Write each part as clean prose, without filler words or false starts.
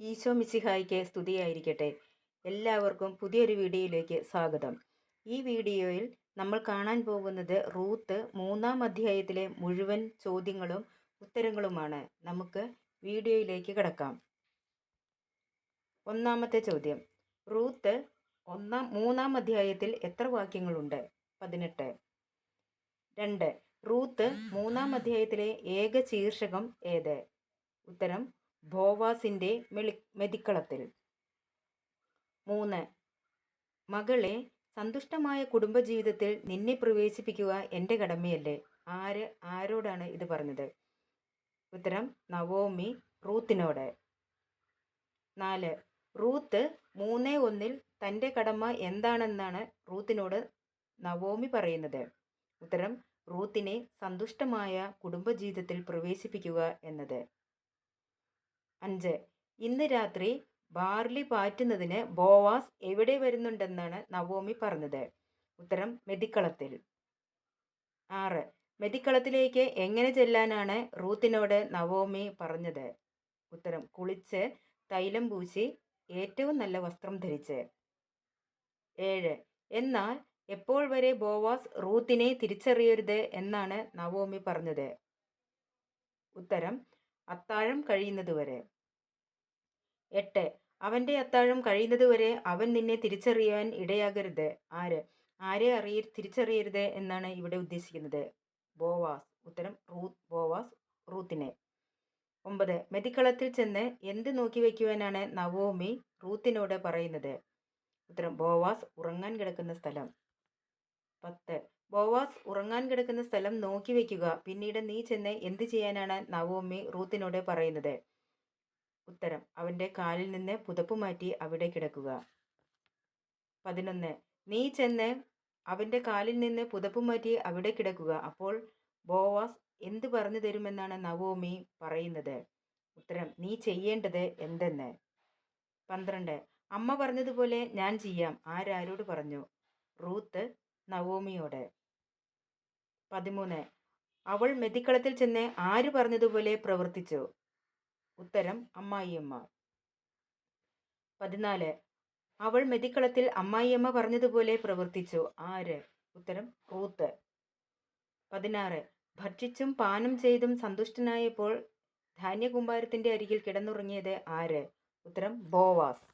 ഈശോ മിശിഹായ്ക്ക് സ്തുതിയായിരിക്കട്ടെ. എല്ലാവർക്കും പുതിയൊരു വീഡിയോയിലേക്ക് സ്വാഗതം. ഈ വീഡിയോയിൽ നമ്മൾ കാണാൻ പോകുന്നത് റൂത്ത് 3-ാം അധ്യായത്തിലെ മുഴുവൻ ചോദ്യങ്ങളും ഉത്തരങ്ങളുമാണ്. നമുക്ക് വീഡിയോയിലേക്ക് കിടക്കാം. ഒന്നാമത്തെ ചോദ്യം, റൂത്ത് 3-ാം അധ്യായത്തിൽ എത്ര വാക്യങ്ങളുണ്ട്? 18. 2. റൂത്ത് 3-ാം അധ്യായത്തിലെ ഏക ശീർഷകം ഏത്? ഉത്തരം ബോവാസിൻ്റെ മെതിക്കളത്തിൽ. 3. മകളെ, സന്തുഷ്ടമായ കുടുംബജീവിതത്തിൽ നിന്നെ പ്രവേശിപ്പിക്കുക എൻ്റെ കടമയല്ലേ? ആരോടാണ് ഇത് പറഞ്ഞത്? ഉത്തരം നവോമി റൂത്തിനോട്. 4. റൂത്ത് 3:1 തൻ്റെ കടമ എന്താണെന്നാണ് റൂത്തിനോട് നവോമി പറയുന്നത്? ഉത്തരം റൂത്തിനെ സന്തുഷ്ടമായ കുടുംബജീവിതത്തിൽ പ്രവേശിപ്പിക്കുക എന്നത്. 5. ഇന്ന് രാത്രി ബാർലി പാറ്റുന്നതിന് ബോവാസ് എവിടെ വരുന്നുണ്ടെന്നാണ് നവോമി പറഞ്ഞത്? ഉത്തരം മെതിക്കളത്തിൽ. 6. മെതിക്കളത്തിലേക്ക് എങ്ങനെ ചെല്ലാനാണ് റൂത്തിനോട് നവോമി പറഞ്ഞത്? ഉത്തരം കുളിച്ച് തൈലം പൂശി ഏറ്റവും നല്ല വസ്ത്രം ധരിച്ച്. 7. എന്നാൽ എപ്പോൾ വരെ ബോവാസ് റൂത്തിനെ തിരിച്ചറിയരുത് എന്നാണ് നവോമി പറഞ്ഞത്? ഉത്തരം അത്താഴം കഴിയുന്നതുവരെ. 8. അവൻ്റെ അത്താഴം കഴിയുന്നതുവരെ അവൻ നിന്നെ തിരിച്ചറിയാൻ ഇടയാകരുത്. ആരെ തിരിച്ചറിയരുത് എന്നാണ് ഇവിടെ ഉദ്ദേശിക്കുന്നത്? ബോവാസ്. ഉത്തരം ബോവാസ് റൂത്തിനെ. 9. മെതിക്കളത്തിൽ ചെന്ന് എന്ത് നോക്കി വയ്ക്കുവാനാണ് നവോമി റൂത്തിനോട് പറയുന്നത്? ഉത്തരം ബോവാസ് ഉറങ്ങാൻ കിടക്കുന്ന സ്ഥലം. 10. ബോവാസ് ഉറങ്ങാൻ കിടക്കുന്ന സ്ഥലം നോക്കി വയ്ക്കുക. പിന്നീട് നീ ചെന്ന് എന്ത് ചെയ്യാനാണ് നവോമി റൂത്തിനോട് പറയുന്നത്? ഉത്തരം അവൻ്റെ കാലിൽ നിന്ന് പുതപ്പ് മാറ്റി അവിടെ കിടക്കുക. 11. നീ ചെന്ന് അവൻ്റെ കാലിൽ നിന്ന് പുതപ്പ് മാറ്റി അവിടെ കിടക്കുക. അപ്പോൾ ബോവാസ് എന്ത് പറഞ്ഞു തരുമെന്നാണ് നവോമി പറയുന്നത്? ഉത്തരം നീ ചെയ്യേണ്ടത് എന്തെന്ന്. 12. അമ്മ പറഞ്ഞതുപോലെ ഞാൻ ചെയ്യാം. ആരോട് പറഞ്ഞു? റൂത്ത് നവോമിയോട്. 13. അവൾ മെതിക്കളത്തിൽ ചെന്ന് ആര് പറഞ്ഞതുപോലെ പ്രവർത്തിച്ചു? ഉത്തരം അമ്മായിയമ്മ. 14. അവൾ മെതിക്കളത്തിൽ അമ്മായിയമ്മ പറഞ്ഞതുപോലെ പ്രവർത്തിച്ചു. ആര്? ഉത്തരം റൂത്ത്. 16. ഭക്ഷിച്ചും പാനം ചെയ്തും സന്തുഷ്ടനായപ്പോൾ ധാന്യകൂമ്പാരത്തിൻ്റെ അരികിൽ കിടന്നുറങ്ങിയത് ആര്? ഉത്തരം ബോവാസ്.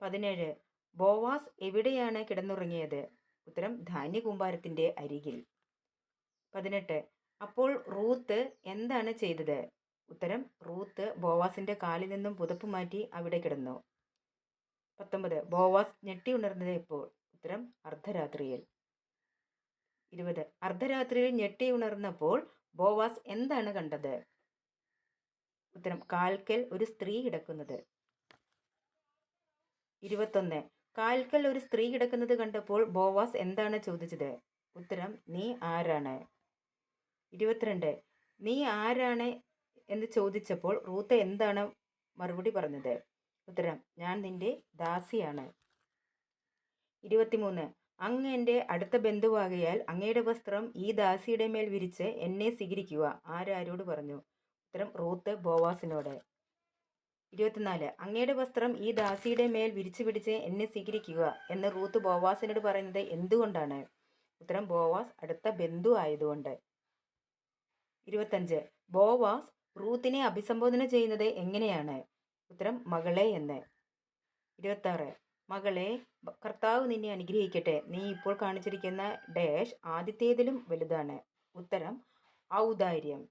17. ബോവാസ് എവിടെയാണ് കിടന്നുറങ്ങിയത്? ഉത്തരം ധാന്യകൂമ്പാരത്തിൻ്റെ അരികിൽ. 18. അപ്പോൾ റൂത്ത് എന്താണ് ചെയ്തത്? ഉത്തരം റൂത്ത് ബോവാസിൻ്റെ കാലിൽ നിന്നും പുതപ്പ് മാറ്റി അവിടെ കിടന്നു. 19. ബോവാസ് ഞെട്ടി ഉണർന്നത് എപ്പോൾ? ഉത്തരം അർദ്ധരാത്രിയിൽ. 20. അർദ്ധരാത്രിയിൽ ഞെട്ടി ഉണർന്നപ്പോൾ ബോവാസ് എന്താണ് കണ്ടത്? ഉത്തരം കാൽക്കൽ ഒരു സ്ത്രീ കിടക്കുന്നത്. 21. കാൽക്കൽ ഒരു സ്ത്രീ കിടക്കുന്നത് കണ്ടപ്പോൾ ബോവാസ് എന്താണ് ചോദിച്ചത്? ഉത്തരം നീ ആരാണ്. 22. നീ ആരാണ് എന്ന് ചോദിച്ചപ്പോൾ റൂത്ത് എന്താണ് മറുപടി പറഞ്ഞത്? ഉത്തരം ഞാൻ നിന്റെ ദാസിയാണ്. 23. അങ്ങ് എൻ്റെ അടുത്ത ബന്ധുവാകയാൽ അങ്ങയുടെ വസ്ത്രം ഈ ദാസിയുടെ മേൽ വിരിച്ച് എന്നെ സ്വീകരിക്കുക. ആരോട് പറഞ്ഞു? ഉത്തരം റൂത്ത് ബോവാസിനോട്. 24. അങ്ങയുടെ വസ്ത്രം ഈ ദാസിയുടെ മേൽ വിരിച്ചു പിടിച്ച് എന്നെ സ്വീകരിക്കുക എന്ന് റൂത്ത് ബോവാസിനോട് പറയുന്നത് എന്തുകൊണ്ടാണ്? ഉത്തരം ബോവാസ് അടുത്ത ബന്ധു ആയതുകൊണ്ട്. 25. ബോവാസ് റൂത്തിനെ അഭിസംബോധന ചെയ്യുന്നത് എങ്ങനെയാണ്? ഉത്തരം മകളെ എന്ന്. 26. മകളെ, കർത്താവ് നിന്നെ അനുഗ്രഹിക്കട്ടെ. നീ ഇപ്പോൾ കാണിച്ചിരിക്കുന്ന ഡാഷ് ആദ്യത്തേതിലും വലുതാണ്. ഉത്തരം ഔദാര്യം.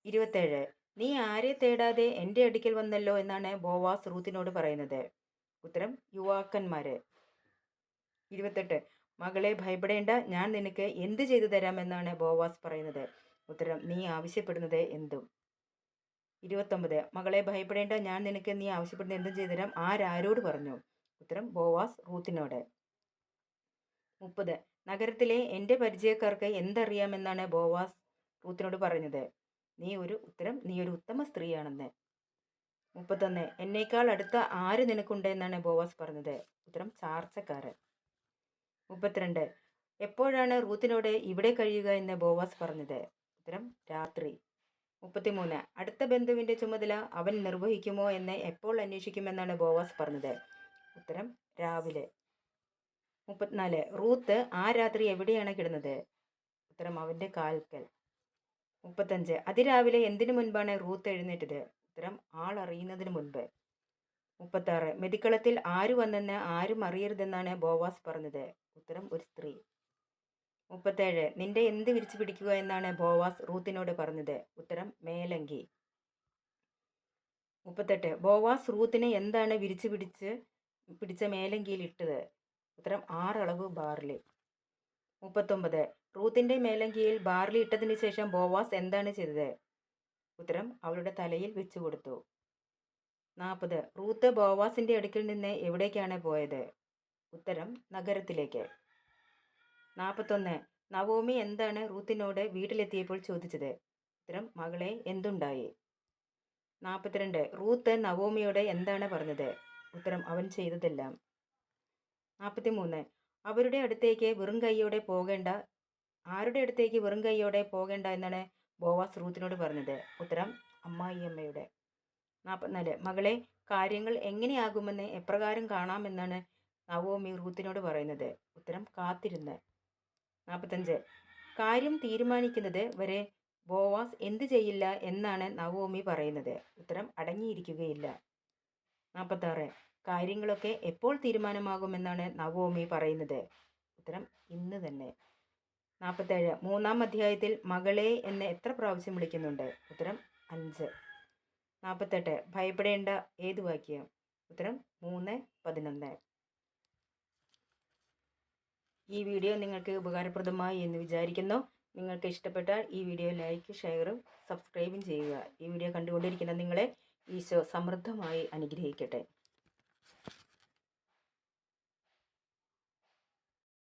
27. നീ ആരെ തേടാതെ എൻ്റെ അടുക്കൽ വന്നല്ലോ എന്നാണ് ബോവാസ് റൂത്തിനോട് പറയുന്നത്? ഉത്തരം യുവാക്കന്മാര്. 28. മകളെ ഭയപ്പെടേണ്ട, ഞാൻ നിനക്ക് എന്ത് ചെയ്തു തരാമെന്നാണ് ബോവാസ് പറയുന്നത്? ഉത്തരം നീ ആവശ്യപ്പെടുന്നത് എന്തും. 29. മകളെ ഭയപ്പെടേണ്ട, ഞാൻ നിനക്ക് നീ ആവശ്യപ്പെടുന്ന എന്തും ചെയ്തു തരാം. ആരോട് പറഞ്ഞു? ഉത്തരം ബോവാസ് റൂത്തിനോട്. 30. നഗരത്തിലെ എൻ്റെ പരിചയക്കാർക്ക് എന്തറിയാമെന്നാണ് ബോവാസ് റൂത്തിനോട് പറഞ്ഞത്? നീ ഒരു ഉത്തമ സ്ത്രീയാണെന്ന്. 31. എന്നേക്കാൾ അടുത്ത ആര് നിനക്കുണ്ട് എന്നാണ് ബോവാസ് പറഞ്ഞത്? ഉത്തരം ചാർച്ചക്കാരൻ. 32. എപ്പോഴാണ് റൂത്തിനോട് ഇവിടെ കഴിയുക എന്ന് ബോവാസ് പറഞ്ഞത്? ഉത്തരം രാത്രി. 33. അടുത്ത ബന്ധുവിൻ്റെ ചുമതല അവൻ നിർവഹിക്കുമോ എന്ന് എപ്പോൾ അന്വേഷിക്കുമെന്നാണ് ബോവാസ് പറഞ്ഞത്? ഉത്തരം രാവിലെ. 34. റൂത്ത് ആ രാത്രി എവിടെയാണ് കിടന്നത്? ഉത്തരം അവൻ്റെ കാൽക്കൽ. 35. അതിരാവിലെ എന്തിനു മുൻപാണ് റൂത്ത് എഴുന്നേറ്റത്? ഉത്തരം ആൾ അറിയുന്നതിന് മുൻപ്. 36. മെതിക്കളത്തിൽ ആര് വന്നെന്ന് ആരും അറിയരുതെന്നാണ് ബോവാസ് പറഞ്ഞത്? ഉത്തരം ഒരു സ്ത്രീ. 37. നിന്റെ എന്ത് വിരിച്ചു പിടിക്കുക എന്നാണ് ബോവാസ് റൂത്തിനോട് പറഞ്ഞത്? ഉത്തരം മേലങ്കി. 38. ബോവാസ് റൂത്തിനെ എന്താണ് വിരിച്ചു പിടിച്ച മേലങ്കിയിൽ ഇട്ടത്? ഉത്തരം 6 അളവ് ബാർലി. 39. റൂത്തിൻ്റെ മേലങ്കിയിൽ ബാർലി ഇട്ടതിന് ശേഷം ബോവാസ് എന്താണ് ചെയ്തത്? ഉത്തരം അവളുടെ തലയിൽ വെച്ചു കൊടുത്തു. 40. റൂത്ത് ബോവാസിൻ്റെ അടുക്കിൽ നിന്ന് എവിടേക്കാണ് പോയത്? ഉത്തരം നഗരത്തിലേക്ക്. 41. നവോമി എന്താണ് റൂത്തിനോട് വീട്ടിലെത്തിയപ്പോൾ ചോദിച്ചത്? ഉത്തരം മകളെ എന്തുണ്ടായി? 42. റൂത്ത് നവോമിയോട് എന്താണ് പറഞ്ഞത്? ഉത്തരം അവൻ ചെയ്തതെല്ലാം. 43. അവരുടെ അടുത്തേക്ക് വെറും കൈയോടെ പോകേണ്ട ആരുടെ അടുത്തേക്ക് വെറും കൈയോടെ പോകേണ്ട എന്നാണ് ബോവാസ് റൂത്തിനോട് പറഞ്ഞത്? ഉത്തരം അമ്മായിയമ്മയുടെ. 44. മകളെ, കാര്യങ്ങൾ എങ്ങനെയാകുമെന്ന് എപ്രകാരം കാണാമെന്നാണ് നവോമി റൂത്തിനോട് പറയുന്നത്? ഉത്തരം കാത്തിരുന്ന്. 45. കാര്യം തീരുമാനിക്കുന്നത് വരെ ബോവാസ് എന്തു ചെയ്യില്ല എന്നാണ് നവോമി പറയുന്നത്? ഉത്തരം അടങ്ങിയിരിക്കുകയില്ല. 46. കാര്യങ്ങളൊക്കെ എപ്പോൾ തീരുമാനമാകുമെന്നാണ് നവോമി പറയുന്നത്? ഉത്തരം ഇന്ന് തന്നെ. 47. 3-ാം അധ്യായത്തിൽ മകളെ എന്ന് എത്ര പ്രാവശ്യം വിളിക്കുന്നുണ്ട്? ഉത്തരം 5. 48. ഭയപ്പെടേണ്ട ഏത് വാക്യം? ഉത്തരം 3:11. ഈ വീഡിയോ നിങ്ങൾക്ക് ഉപകാരപ്രദമായി എന്ന് വിചാരിക്കുന്നു. നിങ്ങൾക്ക് ഇഷ്ടപ്പെട്ടാൽ ഈ വീഡിയോ ലൈക്ക്, ഷെയറും സബ്സ്ക്രൈബും ചെയ്യുക. ഈ വീഡിയോ കണ്ടുകൊണ്ടിരിക്കുന്ന നിങ്ങളെ ഈശോ സമൃദ്ധമായി അനുഗ്രഹിക്കട്ടെ.